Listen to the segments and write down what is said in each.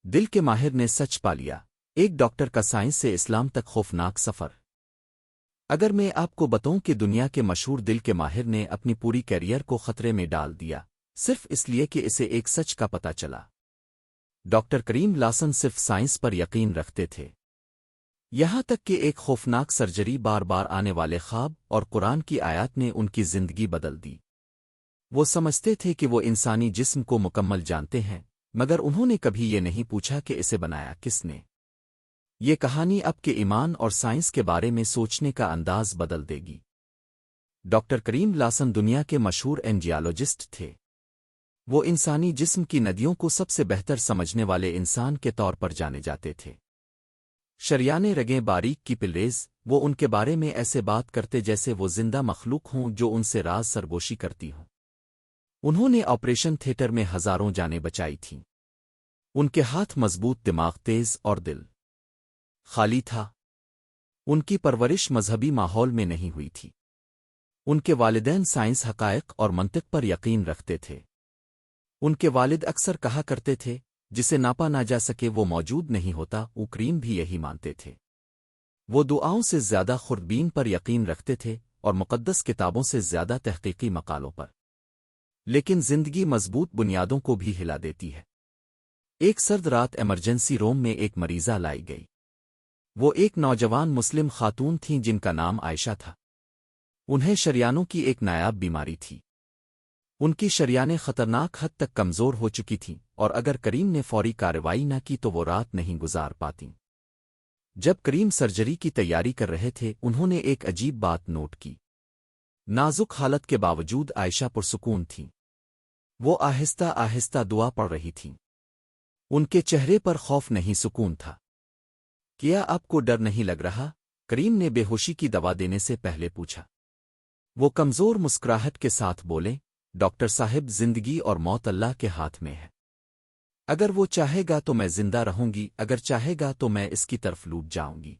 दिल के माहिर ने सच पा लिया। एक डॉक्टर का साइंस से इस्लाम तक खौफनाक सफ़र। अगर मैं आपको बताऊं कि दुनिया के मशहूर दिल के माहिर ने अपनी पूरी कैरियर को खतरे में डाल दिया, सिर्फ इसलिए कि इसे एक सच का पता चला। डॉक्टर करीम लासन सिर्फ साइंस पर यकीन रखते थे। यहां तक कि एक खौफनाक सर्जरी, बार बार आने वाले ख्वाब और कुरान की आयत ने उनकी जिंदगी बदल दी। वो समझते थे कि वो इंसानी जिस्म को मुकम्मल जानते हैं, मगर उन्होंने कभी ये नहीं पूछा कि इसे बनाया किसने। ये कहानी आपके ईमान और साइंस के बारे में सोचने का अंदाज बदल देगी। डॉक्टर करीम लासन दुनिया के मशहूर एंजियोलॉजिस्ट थे। वो इंसानी जिस्म की नदियों को सबसे बेहतर समझने वाले इंसान के तौर पर जाने जाते थे। शरियाने रगें, बारीक की पिलरेज, वो उनके बारे में ऐसे बात करते जैसे वो जिंदा मखलूक हों जो उनसे राज सरगोशी करती हों। उन्होंने ऑपरेशन थिएटर में हजारों जानें बचाई थीं। उनके हाथ मजबूत, दिमाग तेज और दिल खाली था। उनकी परवरिश मजहबी माहौल में नहीं हुई थी। उनके वालिदैन साइंस, हकायक और मंतिक पर यकीन रखते थे। उनके वालिद अक्सर कहा करते थे, जिसे नापा ना जा सके वो मौजूद नहीं होता। करीम भी यही मानते थे। वो दुआओं से ज्यादा खुर्दबीन पर यकीन रखते थे और मुक़द्दस किताबों से ज्यादा तहकीकी मकालों पर। लेकिन जिंदगी मजबूत बुनियादों को भी हिला देती है। एक सर्द रात इमरजेंसी रूम में एक मरीजा लाई गई। वो एक नौजवान मुस्लिम खातून थीं जिनका नाम आयशा था। उन्हें शरियानों की एक नायाब बीमारी थी। उनकी शरियानें खतरनाक हद तक कमजोर हो चुकी थीं और अगर करीम ने फौरी कार्रवाई न की तो वो रात नहीं गुजार पातीं। जब करीम सर्जरी की तैयारी कर रहे थे, उन्होंने एक अजीब बात नोट की। नाजुक हालत के बावजूद आयशा पुरसुकून थीं। वो आहिस्ता आहिस्ता दुआ पढ़ रही थीं। उनके चेहरे पर खौफ नहीं, सुकून था। क्या आपको डर नहीं लग रहा? करीम ने बेहोशी की दवा देने से पहले पूछा। वो कमजोर मुस्कुराहट के साथ बोले, डॉक्टर साहिब, जिंदगी और मौत अल्लाह के हाथ में है। अगर वो चाहेगा तो मैं जिंदा रहूंगी, अगर चाहेगा तो मैं इसकी तरफ लूट जाऊंगी।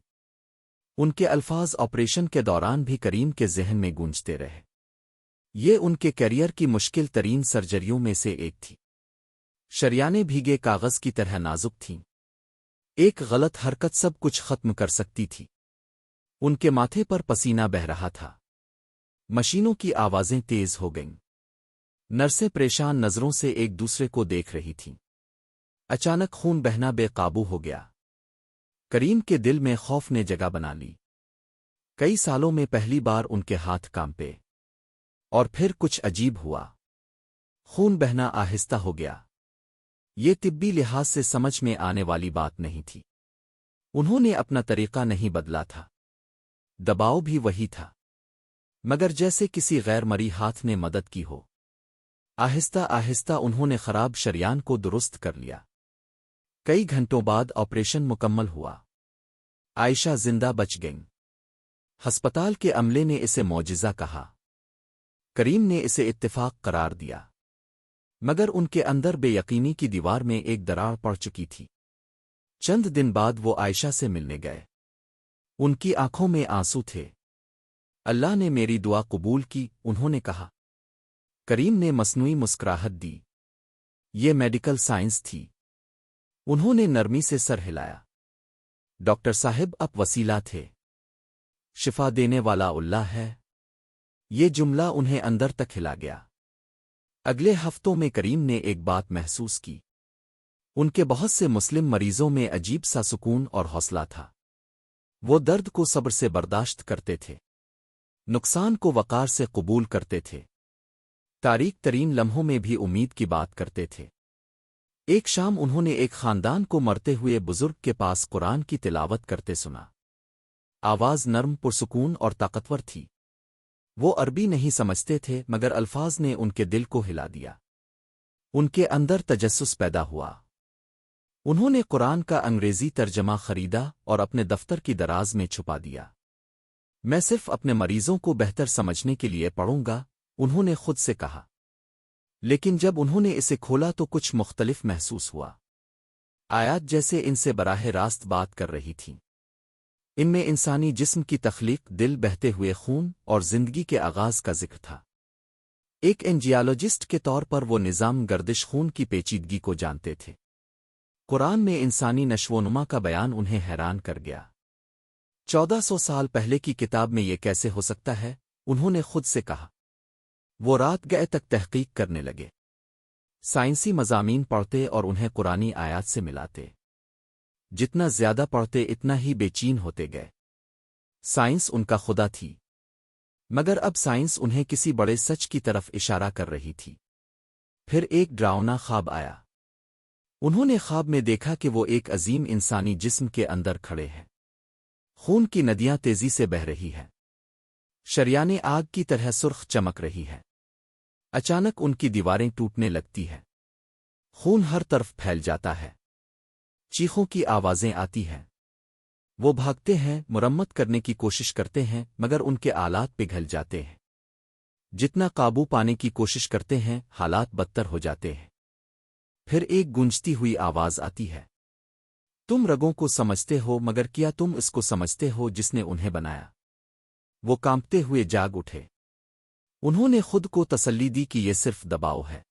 उनके अल्फाज ऑपरेशन के दौरान भी करीम के ज़हन में गूंजते रहे। ये उनके करियर की मुश्किल तरीन सर्जरियों में से एक थी। शरियानें भीगे कागज की तरह नाजुक थीं। एक गलत हरकत सब कुछ खत्म कर सकती थी। उनके माथे पर पसीना बह रहा था। मशीनों की आवाजें तेज हो गईं। नर्सें परेशान नजरों से एक दूसरे को देख रही थीं। अचानक खून बहना बेकाबू हो गया। करीम के दिल में खौफ ने जगह बना ली। कई सालों में पहली बार उनके हाथ कांपे। और फिर कुछ अजीब हुआ। खून बहना आहिस्ता हो गया। ये तिब्बी लिहाज से समझ में आने वाली बात नहीं थी। उन्होंने अपना तरीका नहीं बदला था। दबाव भी वही था, मगर जैसे किसी गैर मरी हाथ ने मदद की हो। आहिस्ता आहिस्ता उन्होंने खराब शरियान को दुरुस्त कर लिया। कई घंटों बाद ऑपरेशन मुकम्मल हुआ। आयशा जिंदा बच गईं। अस्पताल के अमले ने इसे मौजिज़ा कहा। करीम ने इसे इत्तिफाक करार दिया, मगर उनके अंदर बेयकीनी की दीवार में एक दरार पड़ चुकी थी। चंद दिन बाद वो आयशा से मिलने गए। उनकी आंखों में आंसू थे। अल्लाह ने मेरी दुआ कबूल की, उन्होंने कहा। करीम ने मसनूई मुस्कुराहट दी। ये मेडिकल साइंस थी। उन्होंने नरमी से सर हिलाया। डॉक्टर साहिब अब वसीला थे। शिफा देने वाला अल्लाह है। ये जुमला उन्हें अंदर तक हिला गया। अगले हफ्तों में करीम ने एक बात महसूस की। उनके बहुत से मुस्लिम मरीजों में अजीब सा सुकून और हौसला था। वो दर्द को सब्र से बर्दाश्त करते थे। नुकसान को वक़ार से कबूल करते थे। तारीक तरीन लम्हों में भी उम्मीद की बात करते थे। एक शाम उन्होंने एक खानदान को मरते हुए बुजुर्ग के पास कुरान की तिलावत करते सुना। आवाज नर्म, पुरसुकून और ताकतवर थी। वो अरबी नहीं समझते थे, मगर अल्फाज ने उनके दिल को हिला दिया। उनके अंदर तजस्सुस पैदा हुआ। उन्होंने कुरान का अंग्रेजी तर्जमा खरीदा और अपने दफ्तर की दराज में छुपा दिया। मैं सिर्फ अपने मरीजों को बेहतर समझने के लिए पढ़ूंगा, उन्होंने खुद से कहा। लेकिन जब उन्होंने इसे खोला तो कुछ मुख्तलिफ महसूस हुआ। आयात जैसे इनसे बराह रास्त बात कर रही थीं। इनमें इंसानी जिस्म की तख्लीक, दिल, बहते हुए खून और जिंदगी के आगाज का जिक्र था। एक एंजियोलॉजिस्ट के तौर पर वो निज़ाम गर्दिश खून की पेचीदगी को जानते थे। قرآن میں انسانی نشو و نما کا بیان انہیں حیران کر گیا۔ 1400 سال پہلے کی کتاب میں یہ کیسے ہو سکتا ہے؟ انہوں نے خود سے کہا۔ وہ رات گئے تک تحقیق کرنے لگے، سائنسی مضامین پڑھتے اور انہیں قرآنی آیات سے ملاتے۔ جتنا زیادہ پڑھتے اتنا ہی بے چین ہوتے گئے۔ سائنس ان کا خدا تھی، مگر اب سائنس انہیں کسی بڑے سچ کی طرف اشارہ کر رہی تھی۔ پھر ایک ڈراؤنا خواب آیا۔ انہوں نے خواب میں دیکھا کہ وہ ایک عظیم انسانی جسم کے اندر کھڑے ہیں۔ خون کی ندیاں تیزی سے بہہ رہی ہیں، شریانیں آگ کی طرح سرخ چمک رہی ہے۔ اچانک ان کی دیواریں ٹوٹنے لگتی ہیں، خون ہر طرف پھیل جاتا ہے، چیخوں کی آوازیں آتی ہیں۔ وہ بھاگتے ہیں، مرمت کرنے کی کوشش کرتے ہیں، مگر ان کے آلات پگھل جاتے ہیں۔ جتنا قابو پانے کی کوشش کرتے ہیں، حالات بدتر ہو جاتے ہیں۔ پھر ایک گونجتی ہوئی آواز آتی ہے، تم رگوں کو سمجھتے ہو، مگر کیا تم اس کو سمجھتے ہو جس نے انہیں بنایا؟ وہ کانپتے ہوئے جاگ اٹھے۔ انہوں نے خود کو تسلی دی کہ یہ صرف دباؤ ہے،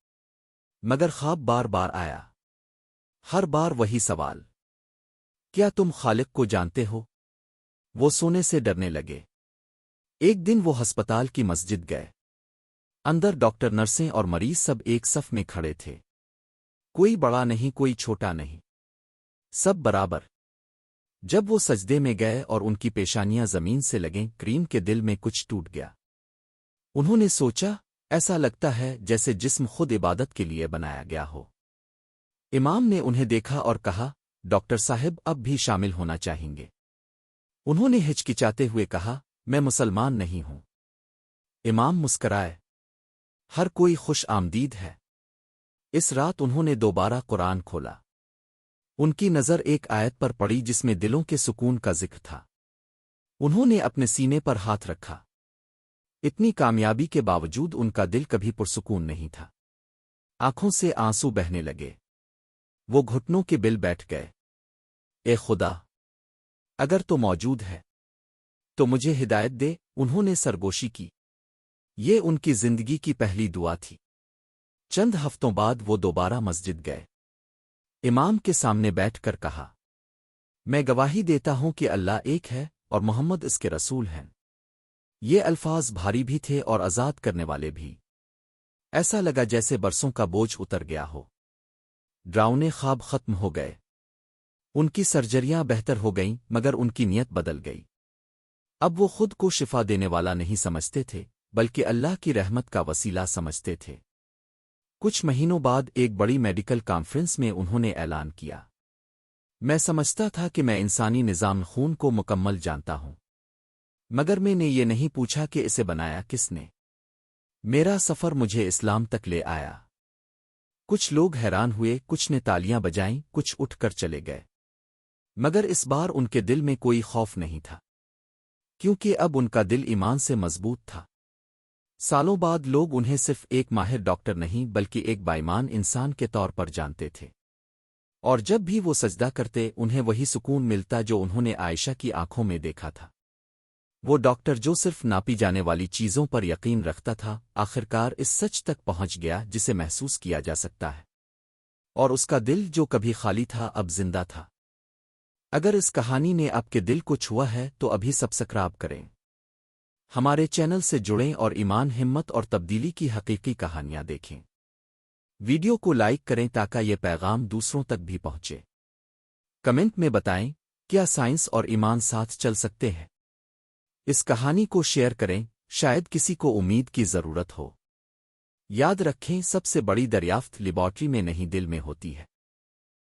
مگر خواب بار بار آیا، ہر بار وہی سوال، کیا تم خالق کو جانتے ہو؟ وہ سونے سے ڈرنے لگے۔ ایک دن وہ ہسپتال کی مسجد گئے۔ اندر ڈاکٹر، نرسیں اور مریض سب ایک صف میں کھڑے تھے، کوئی بڑا نہیں، کوئی چھوٹا نہیں، سب برابر۔ جب وہ سجدے میں گئے اور ان کی پیشانیاں زمین سے لگیں، کریم کے دل میں کچھ ٹوٹ گیا۔ انہوں نے سوچا، ایسا لگتا ہے جیسے جسم خود عبادت کے لیے بنایا گیا ہو۔ امام نے انہیں دیکھا اور کہا، ڈاکٹر صاحب اب بھی شامل ہونا چاہیں گے؟ انہوں نے ہچکچاتے ہوئے کہا، میں مسلمان نہیں ہوں۔ امام مسکرائے، ہر کوئی خوش آمدید ہے۔ اس رات انہوں نے دوبارہ قرآن کھولا۔ ان کی نظر ایک آیت پر پڑی جس میں دلوں کے سکون کا ذکر تھا۔ انہوں نے اپنے سینے پر ہاتھ رکھا۔ اتنی کامیابی کے باوجود ان کا دل کبھی پرسکون نہیں تھا۔ آنکھوں سے آنسو بہنے لگے۔ وہ گھٹنوں کے بل بیٹھ گئے۔ اے خدا، اگر تو موجود ہے تو مجھے ہدایت دے، انہوں نے سرگوشی کی۔ یہ ان کی زندگی کی پہلی دعا تھی۔ چند ہفتوں بعد وہ دوبارہ مسجد گئے۔ امام کے سامنے بیٹھ کر کہا، میں گواہی دیتا ہوں کہ اللہ ایک ہے اور محمد اس کے رسول ہیں۔ یہ الفاظ بھاری بھی تھے اور آزاد کرنے والے بھی۔ ایسا لگا جیسے برسوں کا بوجھ اتر گیا ہو۔ ڈراؤنے خواب ختم ہو گئے۔ ان کی سرجریاں بہتر ہو گئیں، مگر ان کی نیت بدل گئی۔ اب وہ خود کو شفا دینے والا نہیں سمجھتے تھے، بلکہ اللہ کی رحمت کا وسیلہ سمجھتے تھے۔ کچھ مہینوں بعد ایک بڑی میڈیکل کانفرنس میں انہوں نے اعلان کیا، میں سمجھتا تھا کہ میں انسانی نظام خون کو مکمل جانتا ہوں، مگر میں نے یہ نہیں پوچھا کہ اسے بنایا کس نے۔ میرا سفر مجھے اسلام تک لے آیا۔ کچھ لوگ حیران ہوئے، کچھ نے تالیاں بجائیں، کچھ اٹھ کر چلے گئے، مگر اس بار ان کے دل میں کوئی خوف نہیں تھا، کیونکہ اب ان کا دل ایمان سے مضبوط تھا۔ سالوں بعد لوگ انہیں صرف ایک ماہر ڈاکٹر نہیں بلکہ ایک بائیمان انسان کے طور پر جانتے تھے، اور جب بھی وہ سجدہ کرتے انہیں وہی سکون ملتا جو انہوں نے عائشہ کی آنکھوں میں دیکھا تھا۔ وہ ڈاکٹر جو صرف ناپی جانے والی چیزوں پر یقین رکھتا تھا، آخرکار اس سچ تک پہنچ گیا جسے محسوس کیا جا سکتا ہے، اور اس کا دل جو کبھی خالی تھا اب زندہ تھا۔ اگر اس کہانی نے آپ کے دل کو چھوا ہے تو ابھی سبسکرائب کریں، ہمارے چینل سے جڑیں اور ایمان، ہمت اور تبدیلی کی حقیقی کہانیاں دیکھیں۔ ویڈیو کو لائک کریں تاکہ یہ پیغام دوسروں تک بھی پہنچے۔ کمنٹ میں بتائیں، کیا سائنس اور ایمان ساتھ چل سکتے ہیں؟ اس کہانی کو شیئر کریں، شاید کسی کو امید کی ضرورت ہو۔ یاد رکھیں، سب سے بڑی دریافت لیبارٹری میں نہیں، دل میں ہوتی ہے۔